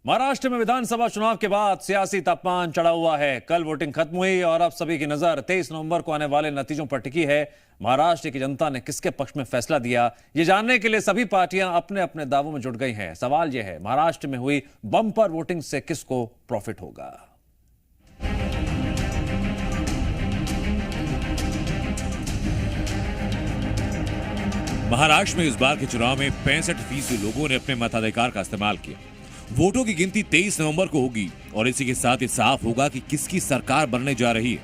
महाराष्ट्र में विधानसभा चुनाव के बाद सियासी तापमान चढ़ा हुआ है। कल वोटिंग खत्म हुई और अब सभी की नजर 23 नवंबर को आने वाले नतीजों पर टिकी है। महाराष्ट्र की जनता ने किसके पक्ष में फैसला दिया, ये जानने के लिए सभी पार्टियां अपने अपने दावों में जुट गई हैं। सवाल यह है, महाराष्ट्र में हुई बम्पर वोटिंग से किसको प्रॉफिट होगा? महाराष्ट्र में इस बार के चुनाव में 65% लोगों ने अपने मताधिकार का इस्तेमाल किया। वोटों की गिनती 23 नवंबर को होगी और इसी के साथ ही साफ होगा कि किसकी सरकार बनने जा रही है।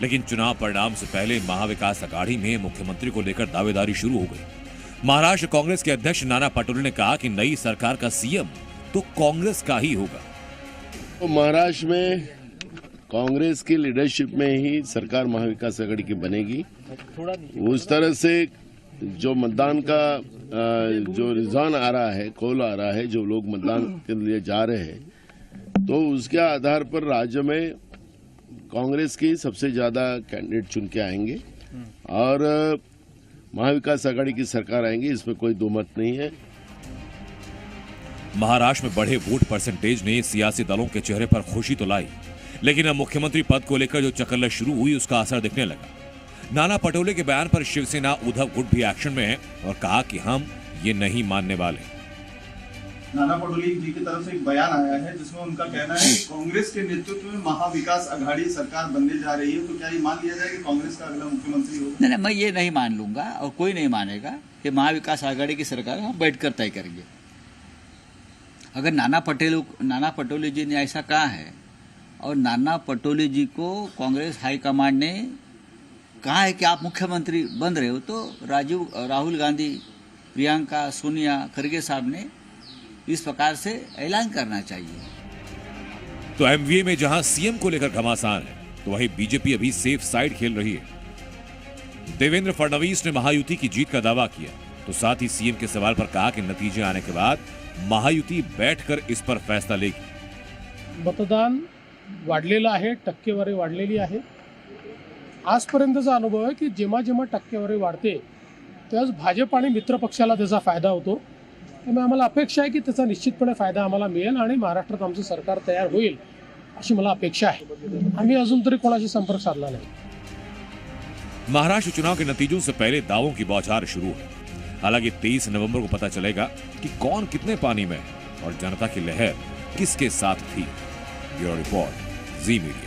लेकिन चुनाव परिणाम से पहले महाविकास अघाड़ी में मुख्यमंत्री को लेकर दावेदारी शुरू हो गई। महाराष्ट्र कांग्रेस के अध्यक्ष नाना पटोले ने कहा कि नई सरकार का सीएम तो कांग्रेस का ही होगा। तो महाराष्ट्र में कांग्रेस की लीडरशिप में ही सरकार महाविकास आघाड़ी की बनेगी। उस तरह से जो मतदान का जो रुझान आ रहा है, कॉल आ रहा है, जो लोग मतदान के लिए जा रहे हैं, तो उसके आधार पर राज्य में कांग्रेस की सबसे ज्यादा कैंडिडेट चुन के आएंगे और महाविकास आघाड़ी की सरकार आएंगी, इसमें कोई दो मत नहीं है। महाराष्ट्र में बढ़े वोट परसेंटेज ने सियासी दलों के चेहरे पर खुशी तो लाई, लेकिन अब मुख्यमंत्री पद को लेकर जो चकल्लत शुरू हुई उसका असर दिखने लगा। नाना पटोले के बयान पर शिवसेना उद्धव गुट भी एक्शन में है और कहा कि हम ये नहीं मानने वाले। नाना पटोले जी की तरफ से एक बयान आया है जिसमें उनका कहना है कि कांग्रेस के नेतृत्व में महाविकास आघाड़ी सरकार बनने जा रही है, तो क्या ये मान लिया जाए कि कांग्रेस का अगला मुख्यमंत्री होगा? नहीं, मैं ये नहीं मान लूंगा और कोई नहीं मानेगा कि महाविकास आघाड़ी की सरकार हम बैठकर तय करेंगे। अगर नाना पटोले जी ने ऐसा कहा है और नाना पटोले जी को कांग्रेस हाईकमांड ने कहा है कि आप मुख्यमंत्री बन रहे हो, तो राहुल गांधी, प्रियंका, सोनिया, खरगे साहब ने इस प्रकार से ऐलान करना चाहिए। तो एमवीए में जहां सीएम को लेकर घमासान है, तो वहीं बीजेपी अभी सेफ साइड खेल रही है। देवेंद्र फडणवीस ने महायुति की जीत का दावा किया, तो साथ ही सीएम के सवाल पर कहा कि नतीजे आने के बाद महायुति बैठकर इस पर फैसला लेगी। मतदान वाढलेलं आहे, टक्केवारी वाढलेली आहे। आजपर्यंतचा अनुभव आहे की जेव्हा जेव्हा टक्केवारी वाढते त्यावेळेस भाजप आणि मित्र पक्षाला त्याचा फायदा होतो। त्यामुळे आम्हाला अपेक्षा आहे की त्याचा निश्चितपणे फायदा आम्हाला मिळेल आणि महाराष्ट्रात आमचं सरकार तयार होईल अशी मला अपेक्षा आहे। आम्ही अजून तरी कोणाशी संपर्क साधला नाही। महाराष्ट्र चुनाव के नतीजों से पहले दावों की बौछार शुरू है। हालांकि 23 नवंबर को पता चलेगा कि कौन कितने पानी में है और जनता की लहर किसके साथ थी। ब्यूरो रिपोर्ट, जी मीडिया।